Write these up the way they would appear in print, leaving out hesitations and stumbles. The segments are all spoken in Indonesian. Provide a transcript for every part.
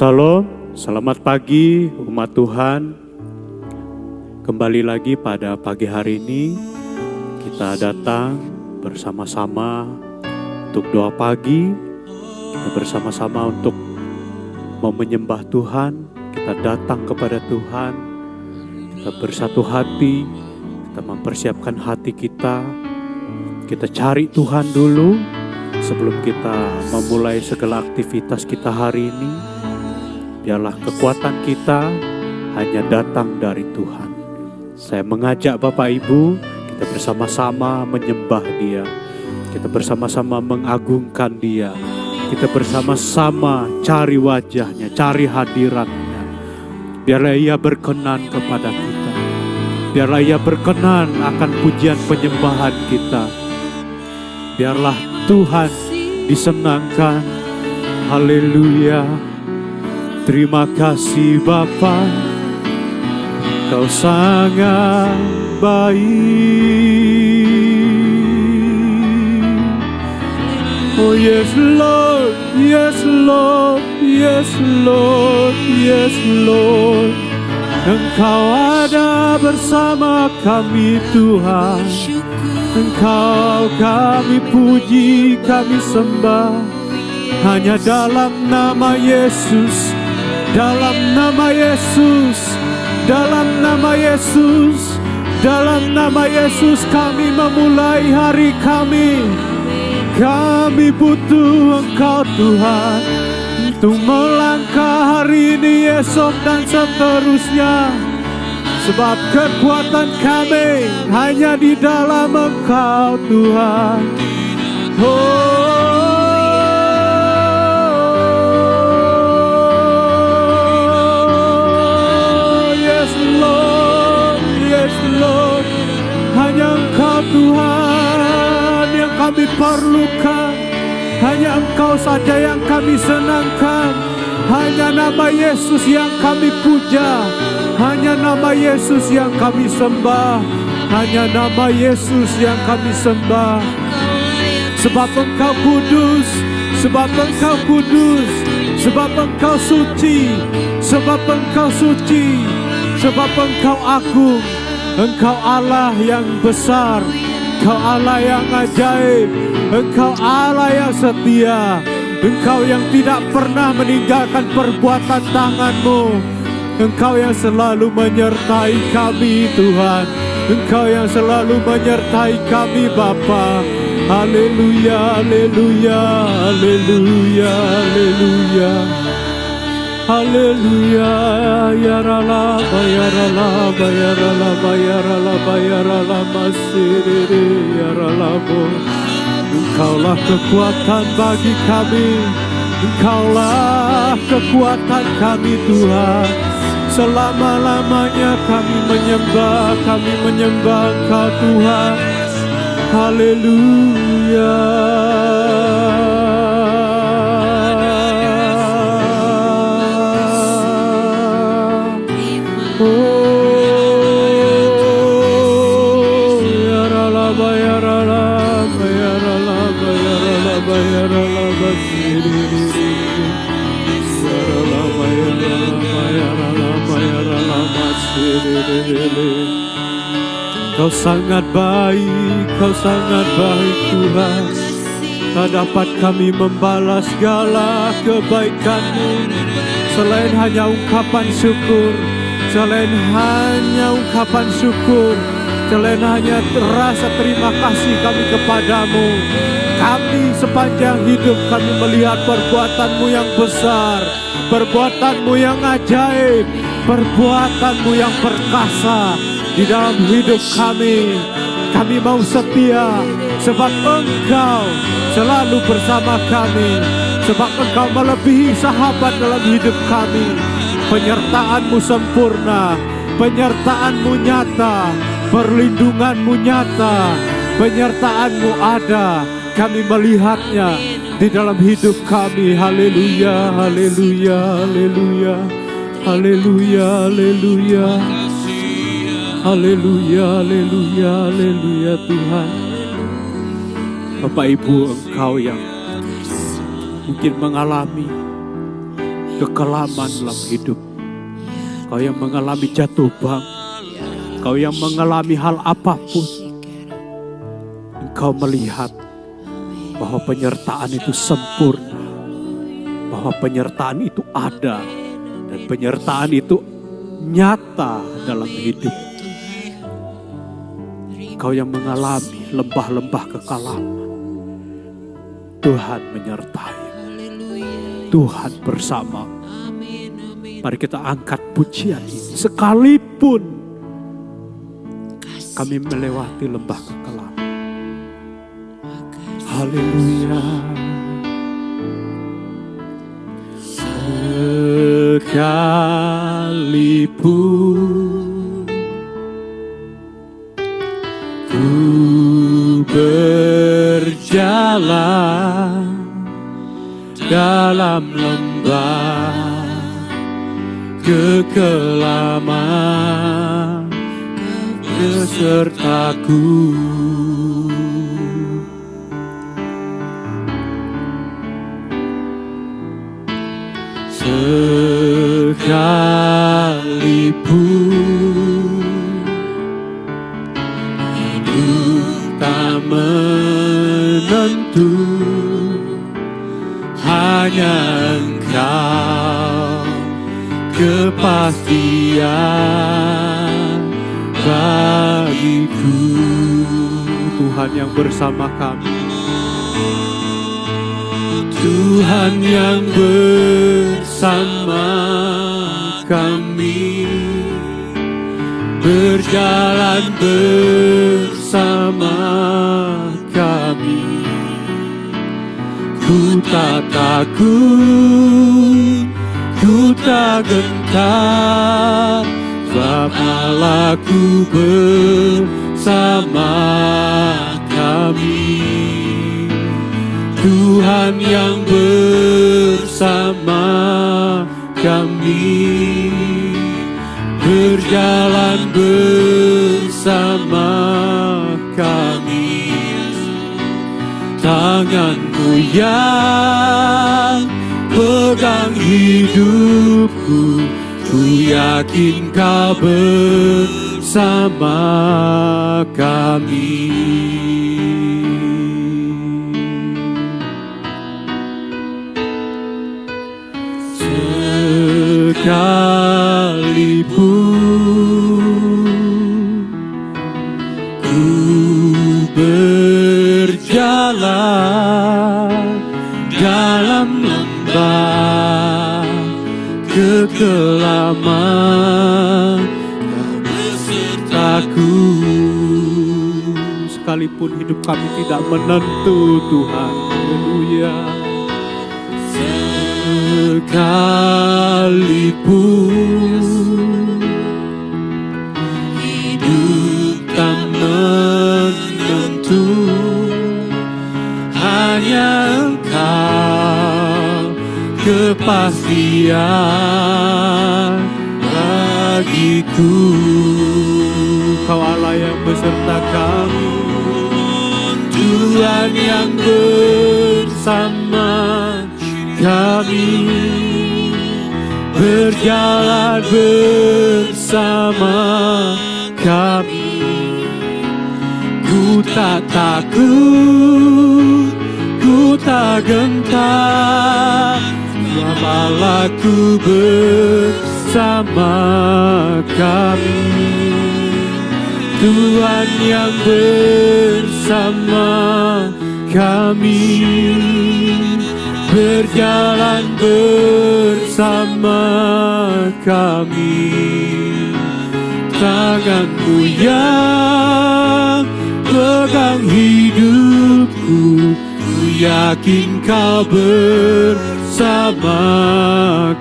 Shalom, selamat pagi umat Tuhan. Kembali lagi pada pagi hari ini kita datang bersama-sama untuk doa pagi, bersama-sama untuk mau menyembah Tuhan. Kita datang kepada Tuhan, kita bersatu hati, kita mempersiapkan hati kita. Kita cari Tuhan dulu sebelum kita memulai segala aktivitas kita hari ini. Biarlah kekuatan kita hanya datang dari Tuhan. Saya mengajak Bapak Ibu, kita bersama-sama menyembah Dia. Kita bersama-sama mengagungkan Dia. Kita bersama-sama cari wajahnya, cari hadiratnya. Biarlah Ia berkenan kepada kita. Biarlah Ia berkenan akan pujian penyembahan kita. Biarlah Tuhan disenangkan. Haleluya. Terima kasih Bapa, Kau sangat baik. Oh yes Lord, yes Lord, yes Lord, yes Lord. Engkau ada bersama kami Tuhan. Engkau kami puji, kami sembah. Hanya dalam nama Yesus, dalam nama Yesus, dalam nama Yesus, dalam nama Yesus kami memulai hari kami. Kami butuh Engkau Tuhan untuk melangkah hari ini, esok dan seterusnya. Sebab kekuatan kami hanya di dalam Engkau Tuhan. Lord, hanya Engkau Tuhan yang kami perlukan. Hanya Engkau saja yang kami senangkan. Hanya nama Yesus yang kami puja. Hanya nama Yesus yang kami sembah. Hanya nama Yesus yang kami sembah. Sebab Engkau kudus, sebab Engkau kudus, sebab Engkau suci, sebab Engkau suci, sebab Engkau agung. Engkau Allah yang besar, Engkau Allah yang ajaib, Engkau Allah yang setia, Engkau yang tidak pernah meninggalkan perbuatan tangan-Mu, Engkau yang selalu menyertai kami Tuhan, Engkau yang selalu menyertai kami Bapa. Haleluya, haleluya, haleluya, haleluya. Haleluya, ya rala, ya rala, ya rala, ya rala, ya rala, masiri, ya rala. Engkaulah kekuatan bagi kami, Engkaulah kekuatan kami Tuhan. Selama-lamanya kami menyembah Engkau Tuhan. Haleluya. Kau sangat baik, Kau sangat baik Tuhan. Tak dapat kami membalas segala kebaikan-Mu selain hanya ungkapan syukur, selain hanya ungkapan syukur, selain hanya rasa terima kasih kami kepadamu. Kami sepanjang hidup kami melihat perbuatan-Mu yang besar, perbuatan-Mu yang ajaib, perbuatan-Mu yang perkasa di dalam hidup kami. Kami mau setia sebab Engkau selalu bersama kami, sebab Engkau melebihi sahabat dalam hidup kami. Penyertaan-Mu sempurna, penyertaan-Mu nyata, perlindungan-Mu nyata, penyertaan-Mu ada. Kami melihatnya di dalam hidup kami. Haleluya, haleluya, haleluya, haleluya, haleluya. Haleluya, haleluya, haleluya Tuhan. Bapak Ibu, Engkau yang mungkin mengalami kekelaman dalam hidup. Kau yang mengalami jatuh bangun, kau yang mengalami hal apapun, engkau melihat bahwa penyertaan itu sempurna, bahwa penyertaan itu ada, dan penyertaan itu nyata dalam hidup. Kau yang mengalami lembah-lembah kekalaman, Tuhan menyertai, Tuhan bersama. Mari kita angkat pujian ini. Sekalipun kami melewati lembah kekelaman. Haleluya. Sekalipun ku berjalan dalam lembah kekelaman, besertaku. Sekalipun hidup tak menentu, hanya Engkau kepastian bagiku. Tuhan yang bersama kami, Tuhan yang bersama kami, berjalan bersama kami. Ku tak takut, ku tak gentar, sebab Allahku bersama kami. Tuhan yang bersama kami, berjalan bersama kami. Tanganmu yang pegang hidupku, ku yakin Kau bersama kami. Sekalipun ku berjalan dalam lembah kekelaman, besertaku. Sekalipun hidup kami tidak menentu, Tuhan, haleluya. Sekalipun hidup tak menentu, hanya Engkau kepastian bagiku. Kau Allah yang beserta kami, Tuhan yang bersama kami, berjalan bersama kami. Ku tak takut, ku tak gentar, sebab Allahku bersama kami. Tuhan yang bersama kami, berjalan bersama kami. Tanganmu yang pegang hidupku, ku yakin Kau bersama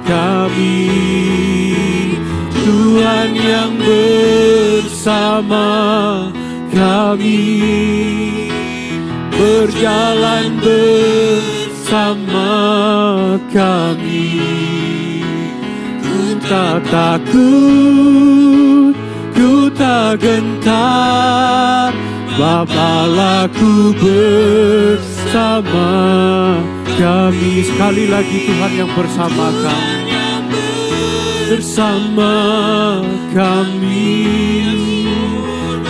kami. Tuhan yang bersama kami, berjalan bersama kami. Ku tak takut, ku tak gentar, sebab Allahku bersama kami. Sekali lagi Tuhan yang bersama kami, bersama kami,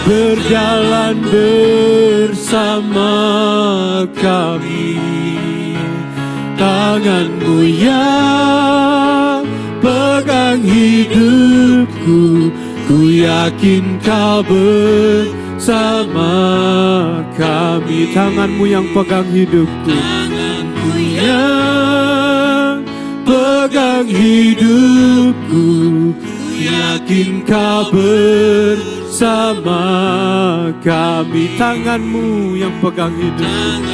berjalan bersama kami. Tangan-Mu yang pegang hidupku, ku yakin Kau bersama kami. Tangan-Mu yang pegang hidupku, Tangan-Mu yang pegang hidupku, ku yakin Kau bersama kami. Tangan-Mu yang pegang hidupku,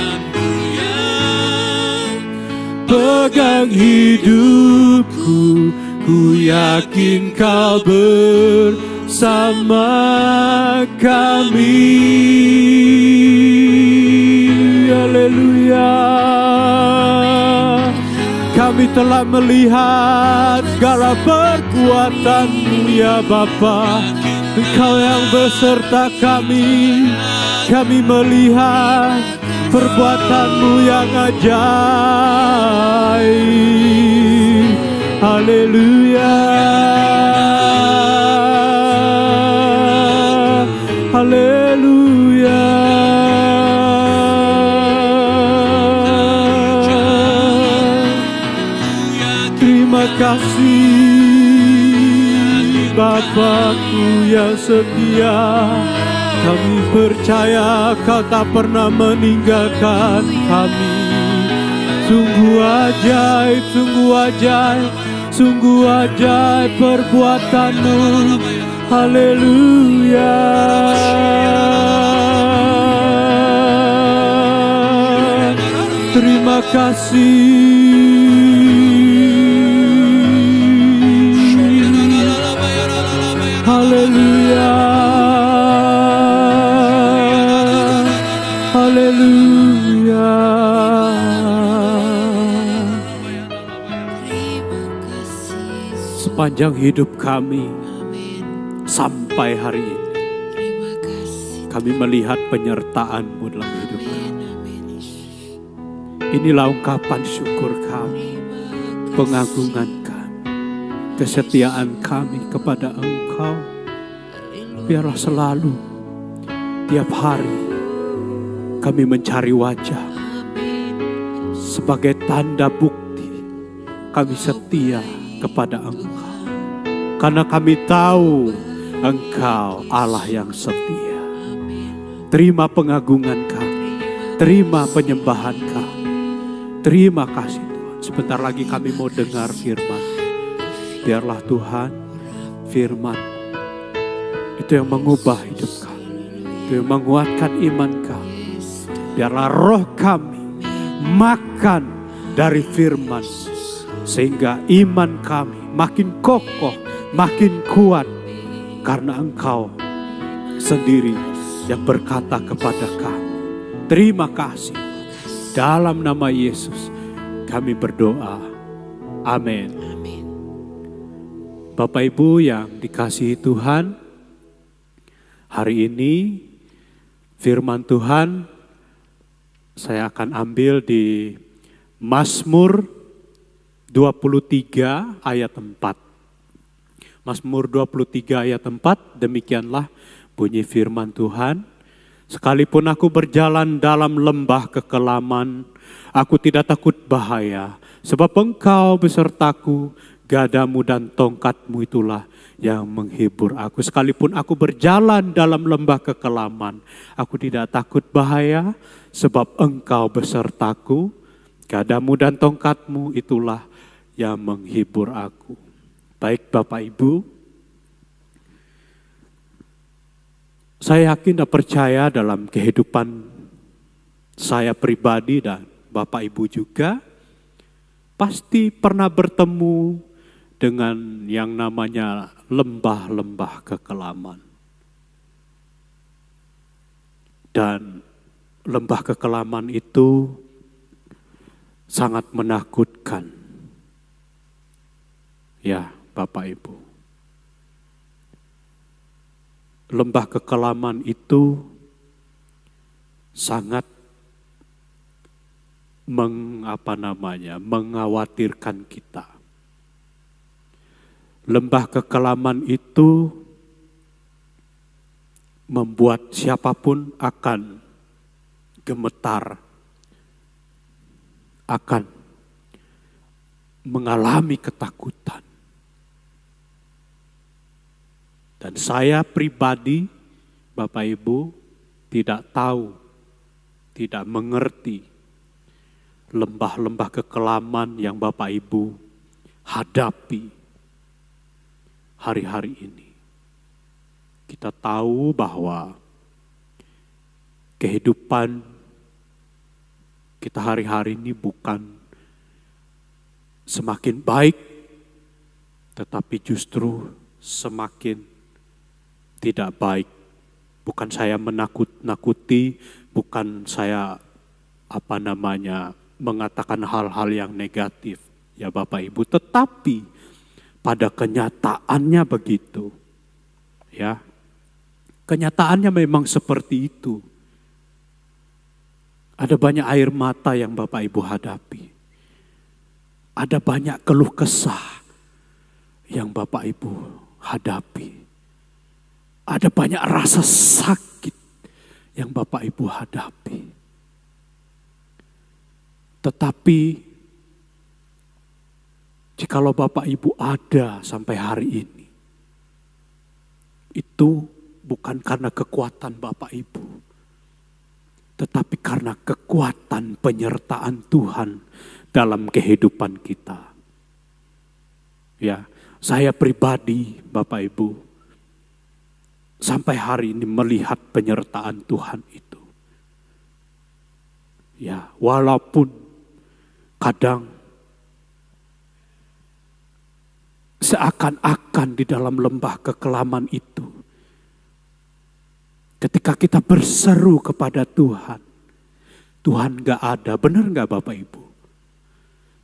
pegang hidupku, ku yakin Kau bersama kami. Haleluya. Kami telah melihat segala perbuatan-Mu ya Bapa. Engkau yang beserta kami. Kami melihat perbuatan-Mu yang ajaib. Haleluya. Haleluya. Terima kasih Bapa-Ku yang setia. Kami percaya Kau tak pernah meninggalkan kami. Sungguh ajaib, sungguh ajaib, sungguh ajaib perbuatan-Mu. Haleluya. Terima kasih. Haleluya. Haleluya. Sepanjang hidup kami sampai hari ini, kami melihat penyertaan-Mu dalam hidup kami. Inilah ungkapan syukur kami, pengagungan kami, kesetiaan kami kepada Engkau. Biarlah selalu, tiap hari, kami mencari wajah sebagai tanda bukti kami setia kepada Engkau. Karena kami tahu Engkau Allah yang setia. Terima pengagungan kami, terima penyembahan kami. Terima kasih Tuhan. Sebentar lagi kami mau dengar firman. Biarlah Tuhan, firman itu yang mengubah hidup kami, itu yang menguatkan iman kami. Biarlah roh kami makan dari firman, sehingga iman kami makin kokoh, makin kuat. Karena Engkau sendiri yang berkata kepada kami. Terima kasih. Dalam nama Yesus kami berdoa. Amin. Bapak Ibu yang dikasihi Tuhan, hari ini firman Tuhan saya akan ambil di Mazmur 23 ayat 4. Mazmur 23 ayat 4, demikianlah bunyi firman Tuhan. Sekalipun aku berjalan dalam lembah kekelaman, aku tidak takut bahaya, sebab Engkau besertaku, gadamu dan tongkatmu itulah yang menghibur aku. Sekalipun aku berjalan dalam lembah kekelaman, aku tidak takut bahaya, sebab Engkau besertaku, gadamu dan tongkatmu itulah yang menghibur aku. Baik Bapak Ibu, saya yakin dan percaya dalam kehidupan saya pribadi dan Bapak Ibu juga, pasti pernah bertemu dengan yang namanya lembah-lembah kekelaman. Dan lembah kekelaman itu sangat menakutkan. Ya, Bapak Ibu. Lembah kekelaman itu sangat mengkhawatirkan kita. Lembah kekelaman itu membuat siapapun akan gemetar, akan mengalami ketakutan. Dan saya pribadi, Bapak Ibu, tidak tahu, tidak mengerti lembah-lembah kekelaman yang Bapak Ibu hadapi hari-hari ini. Kita tahu bahwa kehidupan kita hari-hari ini bukan semakin baik, tetapi justru semakin tidak baik. Bukan saya menakut-nakuti, bukan saya mengatakan hal-hal yang negatif, ya Bapak Ibu, tetapi pada kenyataannya begitu. Ya. Kenyataannya memang seperti itu. Ada banyak air mata yang Bapak Ibu hadapi. Ada banyak keluh kesah yang Bapak Ibu hadapi. Ada banyak rasa sakit yang Bapak Ibu hadapi. Tetapi jikalau Bapak Ibu ada sampai hari ini, itu bukan karena kekuatan Bapak Ibu, tetapi karena kekuatan penyertaan Tuhan dalam kehidupan kita. Ya, saya pribadi, Bapak Ibu, sampai hari ini melihat penyertaan Tuhan itu. Ya, walaupun kadang seakan-akan di dalam lembah kekelaman itu, ketika kita berseru kepada Tuhan, Tuhan gak ada. Benar gak Bapak Ibu?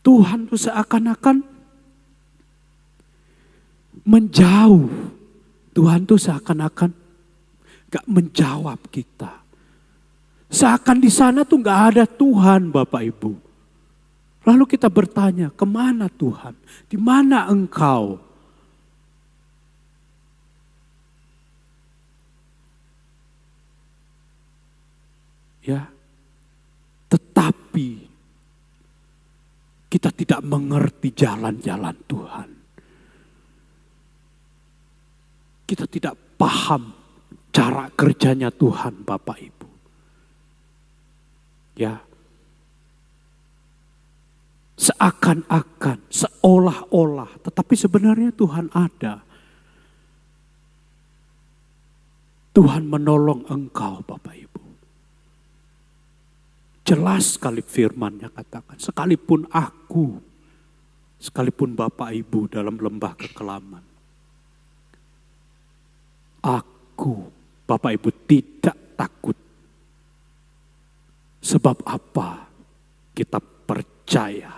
Tuhan tuh seakan-akan menjauh. Tuhan tuh seakan-akan gak menjawab kita. Seakan di sana tuh gak ada Tuhan Bapak Ibu. Lalu kita bertanya, kemana Tuhan? Di mana Engkau? Ya, tetapi kita tidak mengerti jalan-jalan Tuhan. Kita tidak paham cara kerjanya Tuhan, Bapak Ibu. Ya, seakan-akan, seolah-olah, tetapi sebenarnya Tuhan ada. Tuhan menolong engkau, Bapak Ibu. Jelas sekali firman-Nya katakan, sekalipun aku, sekalipun Bapak Ibu dalam lembah kekelaman, aku, Bapak Ibu tidak takut. Sebab apa? Kita percaya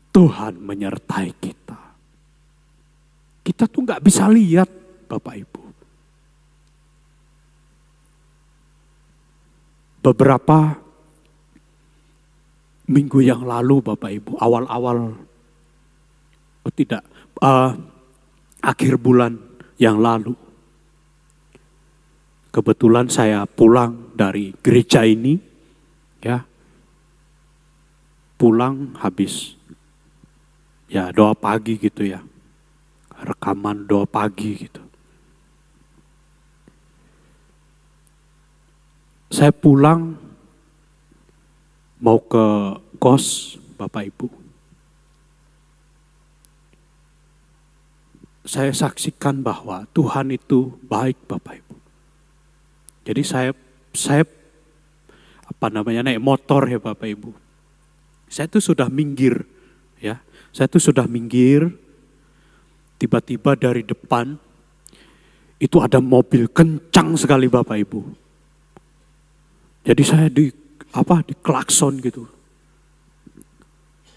Tuhan menyertai kita. Kita tuh gak bisa lihat, Bapak Ibu. Beberapa minggu yang lalu Bapak Ibu, akhir bulan yang lalu, kebetulan saya pulang dari gereja ini, ya, pulang habis ya doa pagi gitu ya, rekaman doa pagi gitu. Saya pulang mau ke kos Bapak Ibu. Saya saksikan bahwa Tuhan itu baik Bapak Ibu. Jadi saya naik motor ya Bapak Ibu. Saya tuh sudah minggir ya. Saya tuh sudah minggir. Tiba-tiba dari depan itu ada mobil kencang sekali Bapak Ibu. Jadi saya di klakson gitu.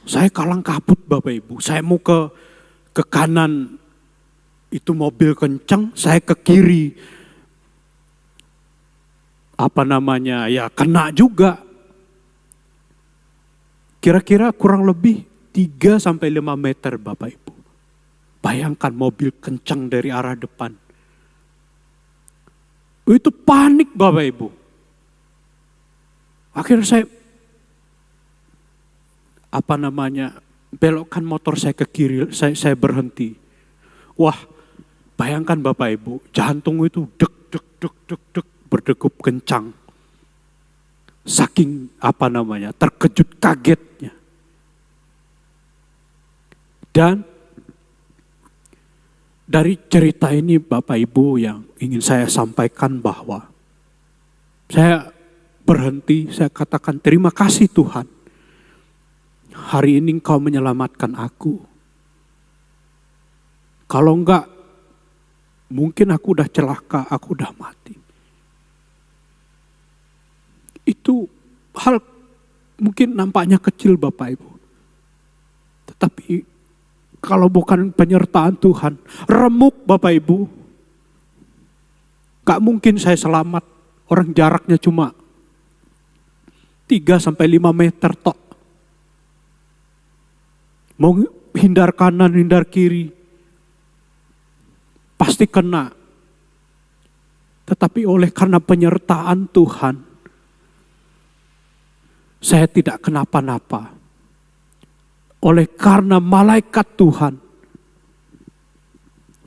Saya kalang kabut Bapak Ibu. Saya mau ke kanan, itu mobil kencang, saya ke kiri. Ya kena juga. Kira-kira kurang lebih 3-5 meter Bapak Ibu. Bayangkan mobil kencang dari arah depan. Itu panik Bapak Ibu. Akhirnya saya belokkan motor saya ke kiri, saya berhenti. Wah, bayangkan Bapak Ibu, jantung itu dek berdegup kencang. Saking terkejut kagetnya. Dan dari cerita ini Bapak Ibu yang ingin saya sampaikan bahwa saya berhenti, saya katakan terima kasih Tuhan. Hari ini Engkau menyelamatkan aku. Kalau enggak, mungkin aku udah celaka, aku udah mati. Itu hal mungkin nampaknya kecil Bapak Ibu. Tetapi kalau bukan penyertaan Tuhan, remuk Bapak Ibu. Gak mungkin saya selamat. Orang jaraknya cuma 3-5 meter tok. Mau hindar kanan, hindar kiri, pasti kena. Tetapi oleh karena penyertaan Tuhan, saya tidak kenapa-napa. Oleh karena malaikat Tuhan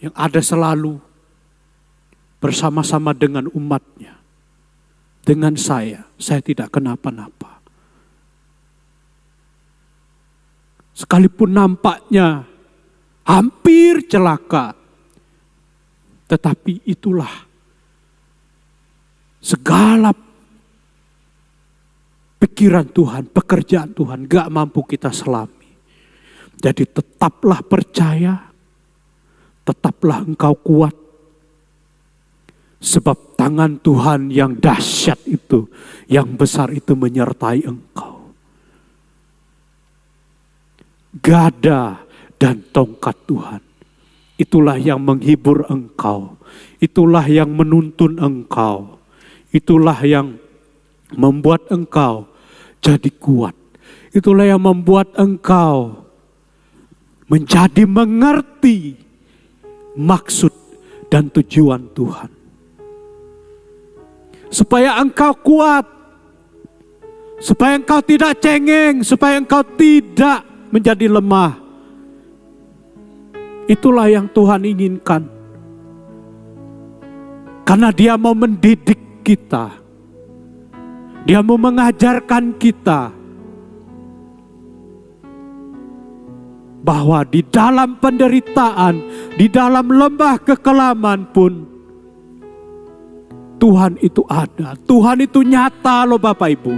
yang ada selalu bersama-sama dengan umatnya, dengan saya tidak kenapa-napa. Sekalipun nampaknya hampir celaka, tetapi itulah segala pikiran Tuhan, pekerjaan Tuhan gak mampu kita selami. Jadi tetaplah percaya, tetaplah engkau kuat. Sebab tangan Tuhan yang dahsyat itu, yang besar itu menyertai engkau. Gada dan tongkat Tuhan, itulah yang menghibur engkau. Itulah yang menuntun engkau. Itulah yang membuat engkau jadi kuat. Itulah yang membuat engkau menjadi mengerti maksud dan tujuan Tuhan. Supaya engkau kuat. Supaya engkau tidak cengeng. Supaya engkau tidak menjadi lemah. Itulah yang Tuhan inginkan. Karena Dia mau mendidik kita. Dia mau mengajarkan kita bahwa di dalam penderitaan, di dalam lembah kekelaman pun Tuhan itu ada. Tuhan itu nyata loh Bapak Ibu.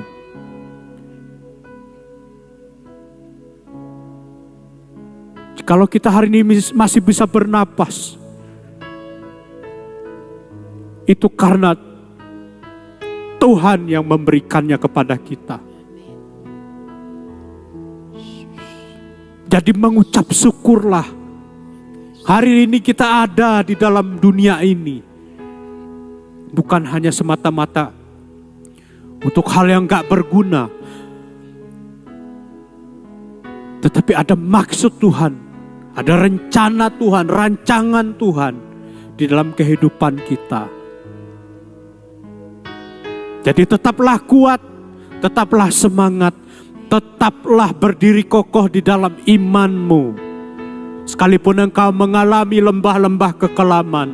Kalau kita hari ini masih bisa bernapas, itu karena Tuhan yang memberikannya kepada kita. Jadi mengucap syukurlah. Hari ini kita ada di dalam dunia ini. Bukan hanya semata-mata untuk hal yang gak berguna. Tetapi ada maksud Tuhan. Ada rencana Tuhan, rancangan Tuhan di dalam kehidupan kita. Jadi tetaplah kuat, tetaplah semangat, tetaplah berdiri kokoh di dalam imanmu. Sekalipun engkau mengalami lembah-lembah kekelaman,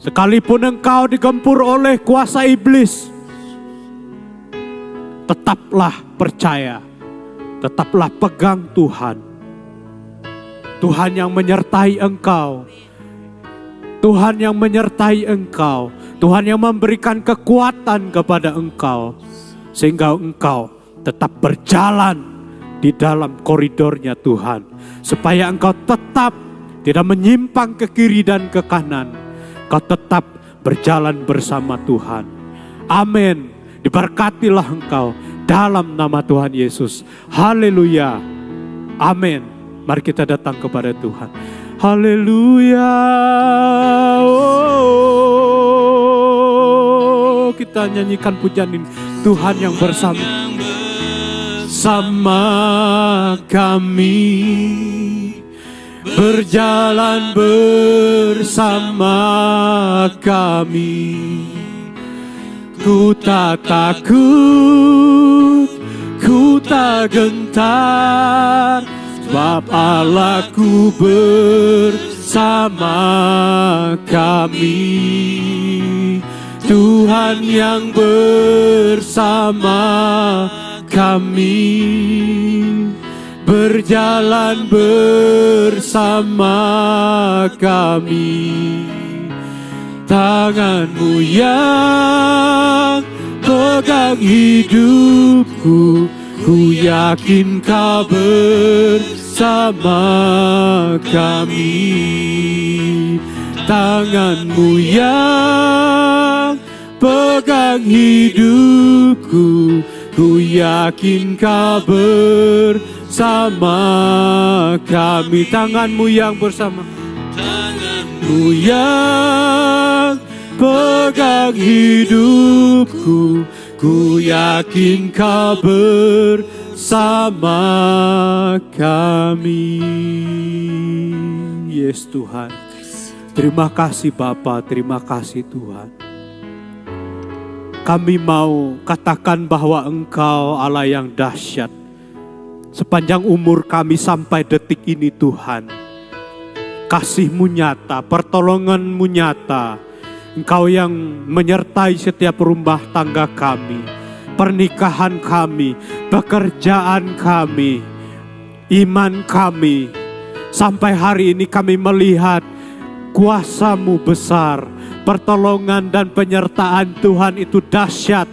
sekalipun engkau digempur oleh kuasa iblis, tetaplah percaya, tetaplah pegang Tuhan. Tuhan yang menyertai engkau. Tuhan yang menyertai engkau. Tuhan yang memberikan kekuatan kepada engkau. Sehingga engkau tetap berjalan di dalam koridornya Tuhan. Supaya engkau tetap tidak menyimpang ke kiri dan ke kanan. Engkau tetap berjalan bersama Tuhan. Amin. Diberkatilah engkau dalam nama Tuhan Yesus. Haleluya. Amin. Mari kita datang kepada Tuhan. Haleluya. Oh, kita nyanyikan pujian ini. Tuhan yang bersama. bersama kami, berjalan bersama kami. Ku tak takut, ku tak gentar, sebab Allahku bersama kami. Tuhan yang bersama kami, berjalan bersama kami. Tangan-Mu yang pegang hidupku, ku yakin Kau bersama kami. Tangan-Mu yang pegang hidupku, ku yakin Kau bersama kami. Tangan-Mu yang bersama, Tangan-Mu yang pegang hidupku, ku yakin Kau bersama kami. Yes Tuhan, terima kasih Bapa, terima kasih Tuhan. Kami mau katakan bahwa Engkau Allah yang dahsyat. Sepanjang umur kami sampai detik ini Tuhan, kasih-Mu nyata, pertolongan-Mu nyata. Engkau yang menyertai setiap rumah tangga kami, pernikahan kami, pekerjaan kami, iman kami. Sampai hari ini kami melihat kuasa-Mu besar, pertolongan dan penyertaan Tuhan itu dahsyat.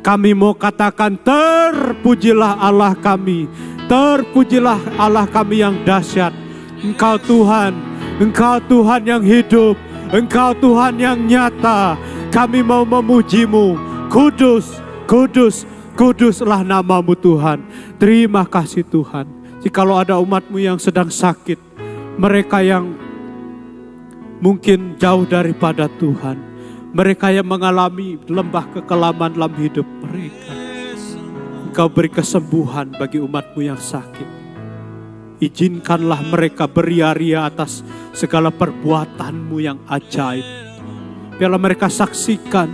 Kami mau katakan terpujilah Allah kami, terpujilah Allah kami yang dahsyat. Engkau Tuhan, Engkau Tuhan yang hidup, Engkau Tuhan yang nyata. Kami mau memuji-Mu. Kudus, kudus, kuduslah nama-Mu Tuhan. Terima kasih Tuhan. Jikalau ada umat-Mu yang sedang sakit, mereka yang mungkin jauh daripada Tuhan, mereka yang mengalami lembah kekelaman dalam hidup mereka, Engkau beri kesembuhan bagi umat-Mu yang sakit. Izinkanlah mereka beria-ria atas segala perbuatan-Mu yang ajaib. Biarlah mereka saksikan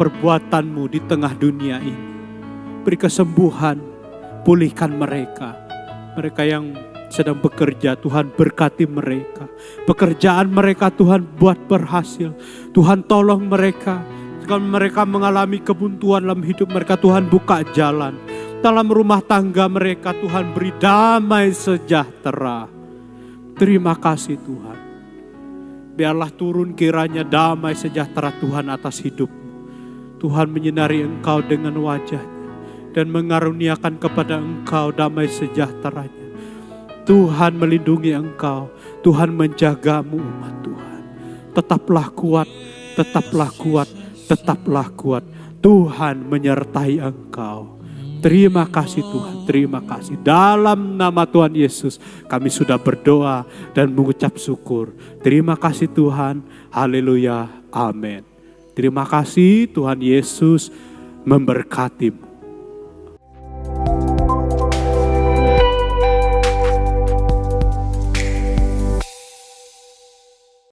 perbuatan-Mu di tengah dunia ini. Beri kesembuhan, pulihkan mereka. Mereka yang sedang bekerja, Tuhan berkati mereka. Pekerjaan mereka Tuhan buat berhasil. Tuhan tolong mereka. Kalau mereka mengalami kebuntuan dalam hidup mereka, Tuhan buka jalan. Dalam rumah tangga mereka Tuhan beri damai sejahtera. Terima kasih Tuhan. Biarlah turun kiranya damai sejahtera Tuhan atas hidupmu. Tuhan menyinari engkau dengan wajahnya dan mengaruniakan kepada engkau damai sejahteranya. Tuhan melindungi engkau, Tuhan menjagamu umat Tuhan. Tetaplah kuat, tetaplah kuat, tetaplah kuat. Tuhan menyertai engkau. Terima kasih Tuhan, terima kasih. Dalam nama Tuhan Yesus kami sudah berdoa dan mengucap syukur. Terima kasih Tuhan, haleluya, amin. Terima kasih Tuhan Yesus memberkatimu.